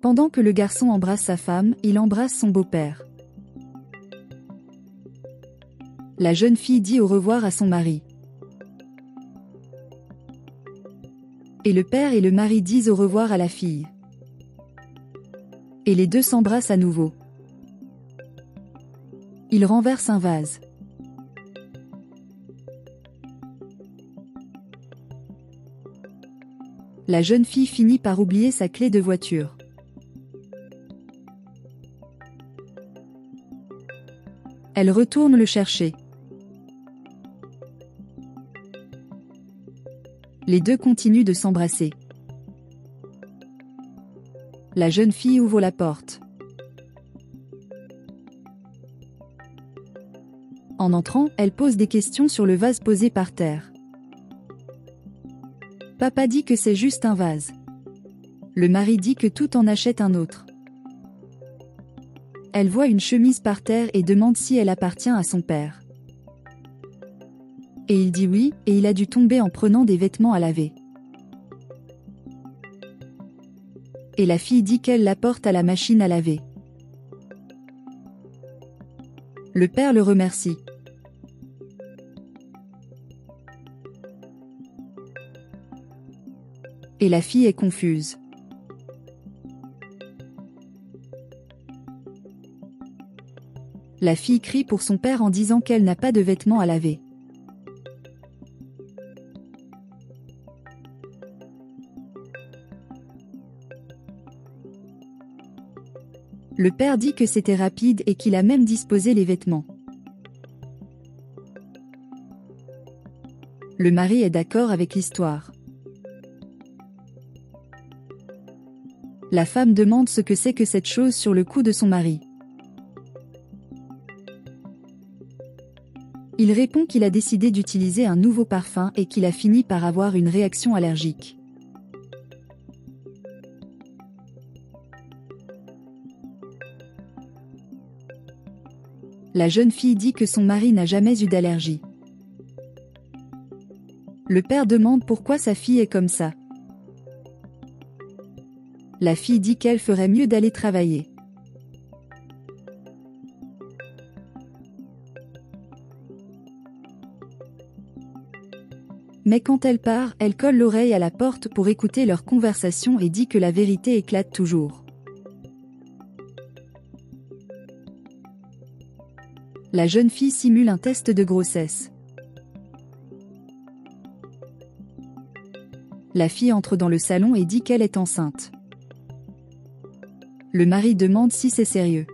Pendant que le garçon embrasse sa femme, il embrasse son beau-père. La jeune fille dit au revoir à son mari. Et le père et le mari disent au revoir à la fille. Et les deux s'embrassent à nouveau. Il renverse un vase. La jeune fille finit par oublier sa clé de voiture. Elle retourne le chercher. Les deux continuent de s'embrasser. La jeune fille ouvre la porte. En entrant, elle pose des questions sur le vase posé par terre. Papa dit que c'est juste un vase. Le mari dit que tout en achète un autre. Elle voit une chemise par terre et demande si elle appartient à son père. Et il dit oui, et il a dû tomber en prenant des vêtements à laver. Et la fille dit qu'elle la porte à la machine à laver. Le père le remercie. Et la fille est confuse. La fille crie pour son père en disant qu'elle n'a pas de vêtements à laver. Le père dit que c'était rapide et qu'il a même disposé les vêtements. Le mari est d'accord avec l'histoire. La femme demande ce que c'est que cette chose sur le cou de son mari. Il répond qu'il a décidé d'utiliser un nouveau parfum et qu'il a fini par avoir une réaction allergique. La jeune fille dit que son mari n'a jamais eu d'allergie. Le père demande pourquoi sa fille est comme ça. La fille dit qu'elle ferait mieux d'aller travailler. Mais quand elle part, elle colle l'oreille à la porte pour écouter leur conversation et dit que la vérité éclate toujours. La jeune fille simule un test de grossesse. La fille entre dans le salon et dit qu'elle est enceinte. Le mari demande si c'est sérieux.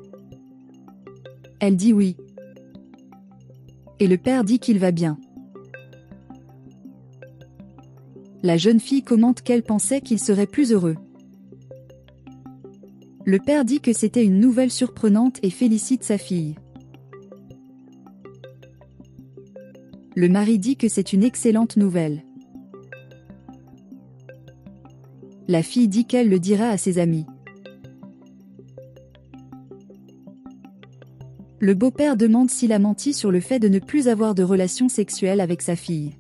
Elle dit oui. Et le père dit qu'il va bien. La jeune fille commente qu'elle pensait qu'il serait plus heureux. Le père dit que c'était une nouvelle surprenante et félicite sa fille. Le mari dit que c'est une excellente nouvelle. La fille dit qu'elle le dira à ses amis. Le beau-père demande s'il a menti sur le fait de ne plus avoir de relations sexuelles avec sa fille.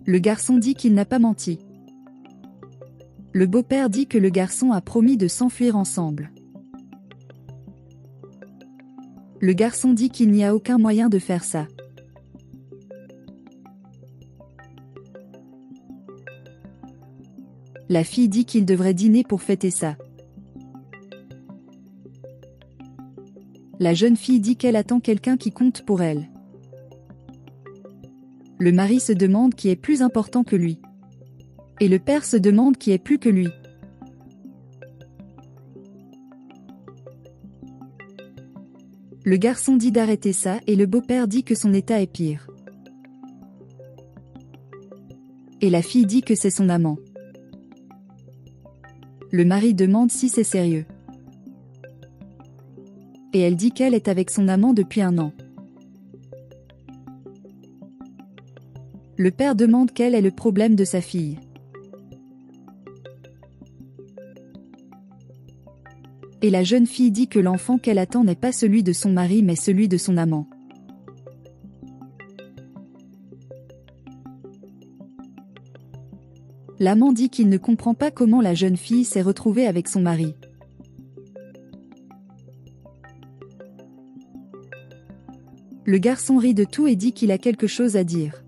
Le garçon dit qu'il n'a pas menti. Le beau-père dit que le garçon a promis de s'enfuir ensemble. Le garçon dit qu'il n'y a aucun moyen de faire ça. La fille dit qu'il devrait dîner pour fêter ça. La jeune fille dit qu'elle attend quelqu'un qui compte pour elle. Le mari se demande qui est plus important que lui. Et le père se demande qui est plus que lui. Le garçon dit d'arrêter ça et le beau-père dit que son état est pire. Et la fille dit que c'est son amant. Le mari demande si c'est sérieux. Et elle dit qu'elle est avec son amant depuis 1 an. Le père demande quel est le problème de sa fille. Et la jeune fille dit que l'enfant qu'elle attend n'est pas celui de son mari mais celui de son amant. L'amant dit qu'il ne comprend pas comment la jeune fille s'est retrouvée avec son mari. Le garçon rit de tout et dit qu'il a quelque chose à dire.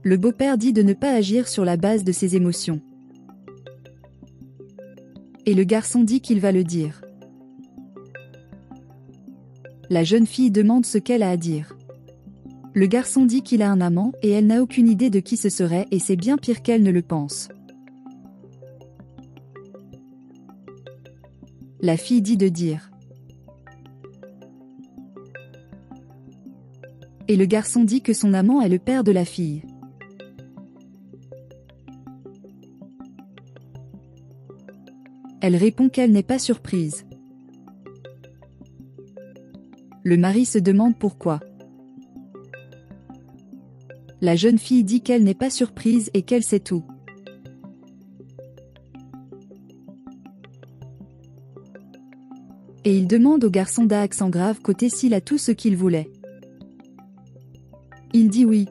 Le beau-père dit de ne pas agir sur la base de ses émotions. Et le garçon dit qu'il va le dire. La jeune fille demande ce qu'elle a à dire. Le garçon dit qu'il a un amant et elle n'a aucune idée de qui ce serait et c'est bien pire qu'elle ne le pense. La fille dit de dire. Et le garçon dit que son amant est le père de la fille. Elle répond qu'elle n'est pas surprise. Le mari se demande pourquoi. La jeune fille dit qu'elle n'est pas surprise et qu'elle sait tout. Et il demande au garçon d'un accent grave côté s'il a tout ce qu'il voulait. Il dit oui.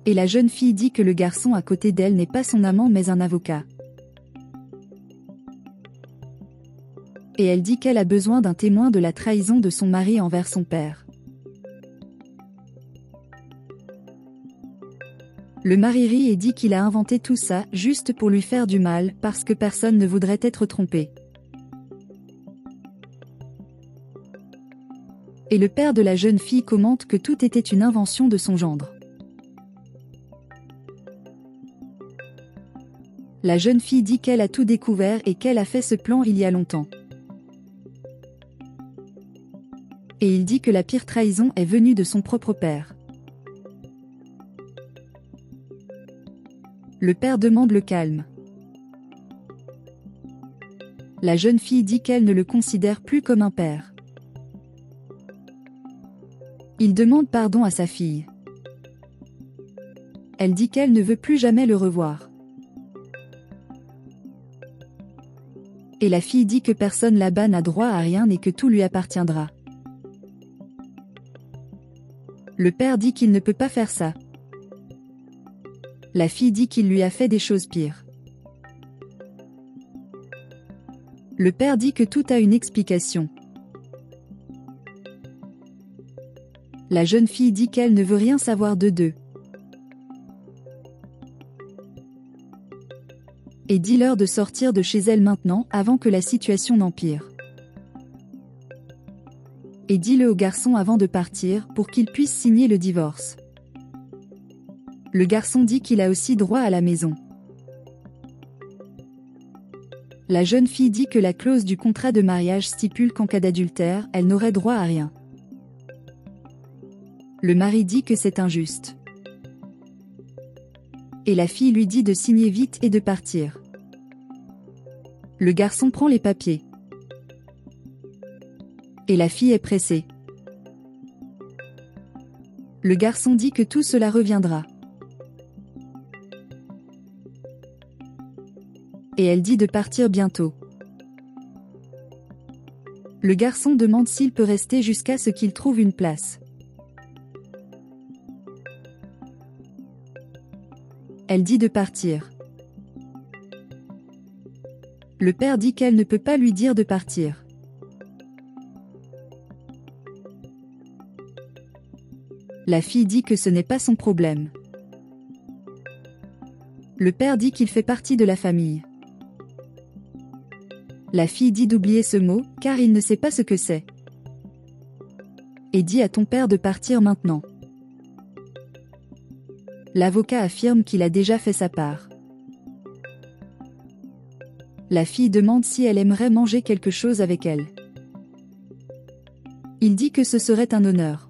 Et la jeune fille dit que le garçon à côté d'elle n'est pas son amant mais un avocat. Et elle dit qu'elle a besoin d'un témoin de la trahison de son mari envers son père. Le mari rit et dit qu'il a inventé tout ça juste pour lui faire du mal parce que personne ne voudrait être trompé. Et le père de la jeune fille commente que tout était une invention de son gendre. La jeune fille dit qu'elle a tout découvert et qu'elle a fait ce plan il y a longtemps. Et il dit que la pire trahison est venue de son propre père. Le père demande le calme. La jeune fille dit qu'elle ne le considère plus comme un père. Il demande pardon à sa fille. Elle dit qu'elle ne veut plus jamais le revoir. Et la fille dit que personne là-bas n'a droit à rien et que tout lui appartiendra. Le père dit qu'il ne peut pas faire ça. La fille dit qu'il lui a fait des choses pires. Le père dit que tout a une explication. La jeune fille dit qu'elle ne veut rien savoir d'eux. Et dis-leur de sortir de chez elle maintenant avant que la situation n'empire. Et dis-le au garçon avant de partir pour qu'il puisse signer le divorce. Le garçon dit qu'il a aussi droit à la maison. La jeune fille dit que la clause du contrat de mariage stipule qu'en cas d'adultère, elle n'aurait droit à rien. Le mari dit que c'est injuste. Et la fille lui dit de signer vite et de partir. Le garçon prend les papiers. Et la fille est pressée. Le garçon dit que tout cela reviendra. Et elle dit de partir bientôt. Le garçon demande s'il peut rester jusqu'à ce qu'il trouve une place. Elle dit de partir. Le père dit qu'elle ne peut pas lui dire de partir. La fille dit que ce n'est pas son problème. Le père dit qu'il fait partie de la famille. La fille dit d'oublier ce mot, car il ne sait pas ce que c'est. Et dit à ton père de partir maintenant. L'avocat affirme qu'il a déjà fait sa part. La fille demande si elle aimerait manger quelque chose avec elle. Il dit que ce serait un honneur.